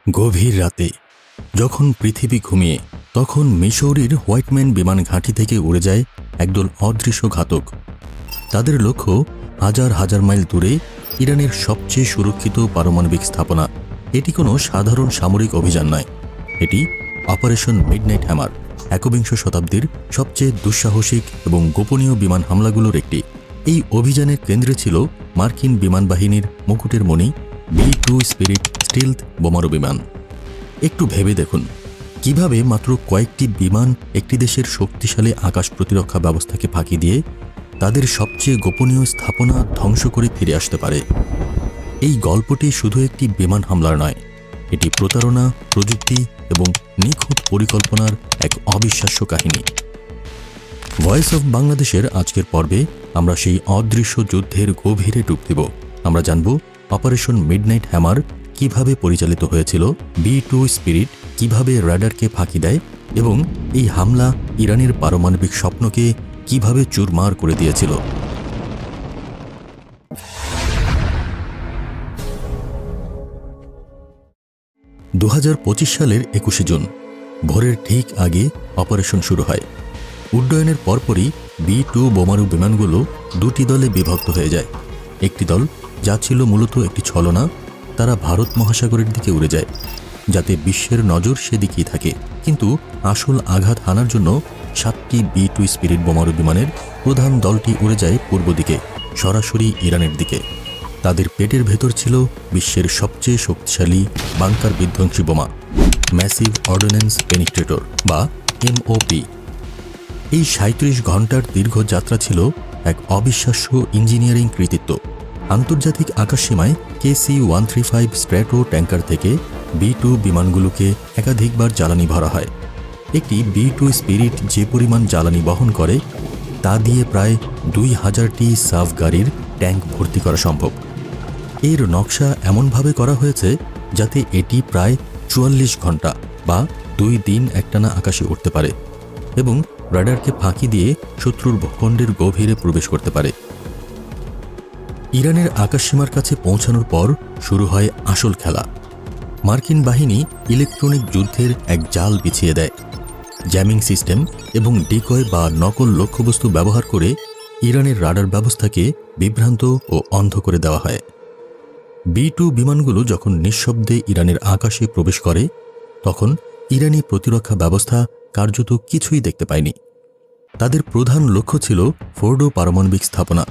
গভীর রাতে যখন পৃথিবী ঘুমিয়ে তখন মিসৌরির হোয়াইটম্যান বিমান ঘাঁটি থেকে উড়ে যায় একদল অদৃশ্য ঘাতক। তাদের লক্ষ্য হাজার হাজার মাইল দূরে ইরানের সবচেয়ে সুরক্ষিত পারমাণবিক স্থাপনা। এটি কোনো সাধারণ সামরিক অভিযান নয়, এটি অপারেশন মিডনাইট হ্যামার, একবিংশ শতাব্দীর সবচেয়ে দুঃসাহসিক এবং গোপনীয় বিমান হামলাগুলোর একটি। এই অভিযানের কেন্দ্রে ছিল মার্কিন বিমান বাহিনীর মুকুটের মণি B-2 স্পিরিট স্টিলথ বোমারু বিমান। একটু ভেবে দেখুন কিভাবে মাত্র কয়েকটি বিমান একটি দেশের শক্তিশালী আকাশ প্রতিরক্ষা ব্যবস্থাকে ফাঁকি দিয়ে তাদের সবচেয়ে গোপনীয় স্থাপনা ধ্বংস করে ফিরে আসতে পারে। এই গল্পটি শুধু একটি বিমান হামলার নয়, এটি প্রতারণা, প্রযুক্তি এবং নিখুঁত পরিকল্পনার এক অবিশ্বাস্য কাহিনী। ভয়েস অফ বাংলাদেশের আজকের পর্বে আমরা সেই অদৃশ্য যুদ্ধের গভীরে ডুব দেব। আমরা জানব অপারেশন মিডনাইট হ্যামার কিভাবে পরিচালিত হয়েছিল, B-2 স্পিরিট কিভাবে রাডারকে ফাঁকি দেয় এবং এই হামলা ইরানের পারমাণবিক স্বপ্নকে কিভাবে চুরমার করে দিয়েছিল। 2025 সালের 21 জুন ভোরের ঠিক আগে অপারেশন শুরু হয়। উড্ডয়নের পরপরই B-2 বোমারু বিমানগুলো দুটি দলে বিভক্ত হয়ে যায়। একটি দল, যা ছিল মূলত একটি ছলনা, তারা ভারত মহাসাগরের দিকে উড়ে যায় যাতে বিশ্বের নজর সেদিকেই থাকে। কিন্তু আসল আঘাত হানার জন্য 7টি B-2 স্পিরিট বোমারু বিমানের প্রধান দলটি উড়ে যায় পূর্ব দিকে, সরাসরি ইরানের দিকে। তাদের পেটের ভেতর ছিল বিশ্বের সবচেয়ে শক্তিশালী বাংকার বিধ্বংসী বোমা, ম্যাসিভ অর্ডিন্যান্স পেনিট্রেটর বা MOP। এই 37 ঘন্টার দীর্ঘ যাত্রা ছিল এক অবিশ্বাস্য ইঞ্জিনিয়ারিং কৃতিত্ব। আন্তর্জাতিক আকাশসীমায় KC-135 স্ট্র্যাটো ট্যাঙ্কার থেকে B-2 বিমানগুলোকে একাধিকবার জ্বালানি ভরা হয়। একটি B-2 স্পিরিট যে পরিমাণ জ্বালানি বহন করে তা দিয়ে প্রায় 2000টি সাফ গাড়ির ট্যাঙ্ক ভর্তি করা সম্ভব। এর নকশা এমনভাবে করা হয়েছে যাতে এটি প্রায় 44 ঘন্টা বা 2 দিন একটানা আকাশে উঠতে পারে এবং রাডারকে ফাঁকি দিয়ে শত্রুর ভূখণ্ডের গভীরে প্রবেশ করতে পারে। ইরানের আকাশসীমার কাছে পৌঁছানোর পর শুরু হয় আসল খেলা। মার্কিন বাহিনী ইলেকট্রনিক যুদ্ধের এক জাল বিছিয়ে দেয়। জ্যামিং সিস্টেম এবং ডিকয় বা নকল লক্ষ্যবস্তু ব্যবহার করে ইরানের রাডার ব্যবস্থাকে বিভ্রান্ত ও অন্ধ করে দেওয়া হয়। B-2 বিমানগুলো যখন নিঃশব্দে ইরানের আকাশে প্রবেশ করে তখন ইরানি প্রতিরক্ষা ব্যবস্থা কার্যত কিছুই দেখতে পায়নি। তাদের প্রধান লক্ষ্য ছিল ফোর্ডো পারমাণবিক স্থাপনা,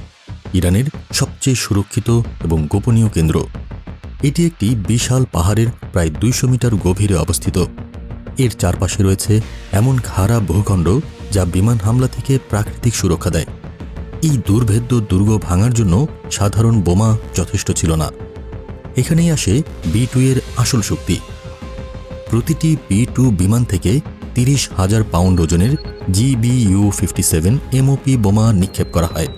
ইরানের সবচেয়ে সুরক্ষিত এবং গোপনীয় কেন্দ্র। এটি একটি বিশাল পাহাড়ের প্রায় 200 মিটার গভীরে অবস্থিত। এর চারপাশে রয়েছে এমন খাড়া ভূখণ্ড যা বিমান হামলা থেকে প্রাকৃতিক সুরক্ষা দেয়। এই দুর্ভেদ্য দুর্গ ভাঙার জন্য সাধারণ বোমা যথেষ্ট ছিল না। এখানেই আসে B-2 এর আসল শক্তি। প্রতিটি B-2 বিমান থেকে 30,000 পাউন্ড ওজনের GBU-57 MOP বোমা নিক্ষেপ করা হয়।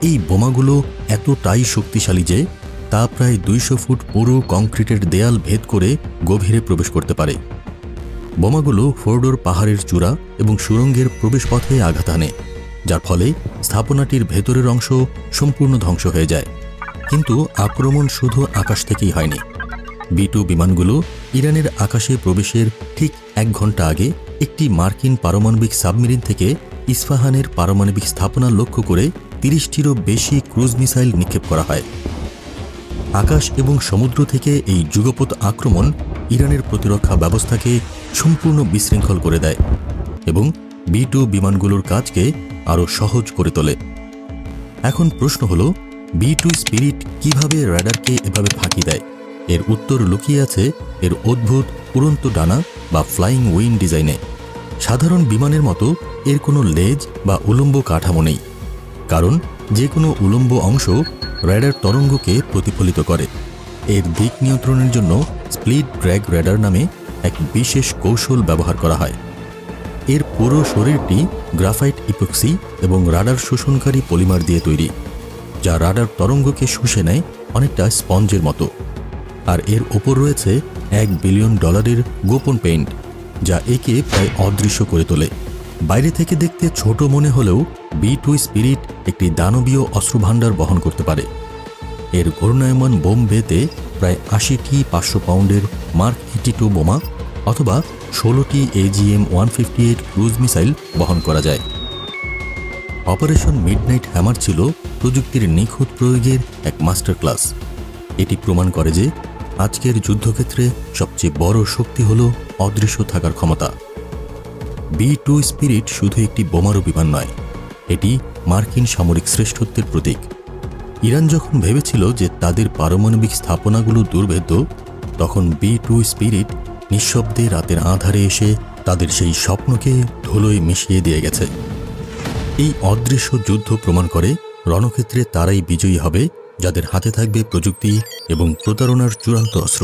এই বোমাগুলো এতটাই শক্তিশালী যে তা প্রায় 200 ফুট পুরো কংক্রিটের দেয়াল ভেদ করে গভীরে প্রবেশ করতে পারে। বোমাগুলো ফোর্ডোর পাহাড়ের চূড়া এবং সুড়ঙ্গের প্রবেশপথে আঘাত হানে, যার ফলে স্থাপনাটির ভেতরের অংশ সম্পূর্ণ ধ্বংস হয়ে যায়। কিন্তু আক্রমণ শুধু আকাশ থেকেই হয়নি। B-2 বিমানগুলো ইরানের আকাশে প্রবেশের ঠিক 1 ঘন্টা আগে একটি মার্কিন পারমাণবিক সাবমেরিন থেকে ইস্পাহানের পারমাণবিক স্থাপনা লক্ষ্য করে 30টিরও বেশি ক্রুজ মিসাইল নিক্ষেপ করা হয়। আকাশ এবং সমুদ্র থেকে এই যুগপৎ আক্রমণ ইরানের প্রতিরক্ষা ব্যবস্থাকে সম্পূর্ণ বিশৃঙ্খল করে দেয় এবং B-2 বিমানগুলোর কাজকে আরও সহজ করে তোলে। এখন প্রশ্ন হল, B-2 স্পিরিট কিভাবে রাডারকে এভাবে ফাঁকি দেয়? এর উত্তর লুকিয়ে আছে এর অদ্ভুত উড়ন্ত ডানা বা ফ্লাইং উইং ডিজাইনে। সাধারণ বিমানের মতো এর কোনো লেজ বা উলম্ব কাঠামো নেই, কারণ যে কোনো উলম্ব অংশ রাডার তরঙ্গকে প্রতিফলিত করে। এর দিক নিয়ন্ত্রণের জন্য স্প্লিট ড্র্যাগ রাডার নামে এক বিশেষ কৌশল ব্যবহার করা হয়। এর পুরো শরীরটি গ্রাফাইট ইপক্সি এবং রাডার শোষণকারী পলিমার দিয়ে তৈরি, যা রাডার তরঙ্গকে শুষে নেয় অনেকটা স্পঞ্জের মতো। আর এর ওপর রয়েছে $1 বিলিয়ন গোপন পেইন্ট, যা একে প্রায় অদৃশ্য করে তোলে। বাইরে থেকে দেখতে ছোট মনে হলেও B-2 স্পিরিট একটি দানবীয় অস্ত্রভাণ্ডার বহন করতে পারে। এর ঘূর্ণায়মান বোম বেতে প্রায় ৮০টি ৫০০ পাউন্ডের মার্ক 82 বোমা অথবা ১৬টি AGM-158 ক্রুজ মিসাইল বহন করা যায়। অপারেশন মিডনাইট হ্যামার ছিল প্রযুক্তির নিখুঁত প্রয়োগের এক মাস্টার ক্লাস। এটি প্রমাণ করে যে আজকের যুদ্ধক্ষেত্রে সবচেয়ে বড় শক্তি হল অদৃশ্য থাকার ক্ষমতা। B-2 স্পিরিট শুধু একটি বোমারু বিমান নয়, এটি মার্কিন সামরিক শ্রেষ্ঠত্বের প্রতীক। ইরান যখন ভেবেছিল যে তাদের পারমাণবিক স্থাপনাগুলো দুর্ভেদ্য, তখন B-2 স্পিরিট নিঃশব্দে রাতের আঁধারে এসে তাদের সেই স্বপ্নকে ধুলোয় মিশিয়ে দিয়ে গেছে। এই অদৃশ্য যুদ্ধ প্রমাণ করে রণক্ষেত্রে তারাই বিজয়ী হবে যাদের হাতে থাকবে প্রযুক্তি এবং প্রতারণার চূড়ান্ত অস্ত্র।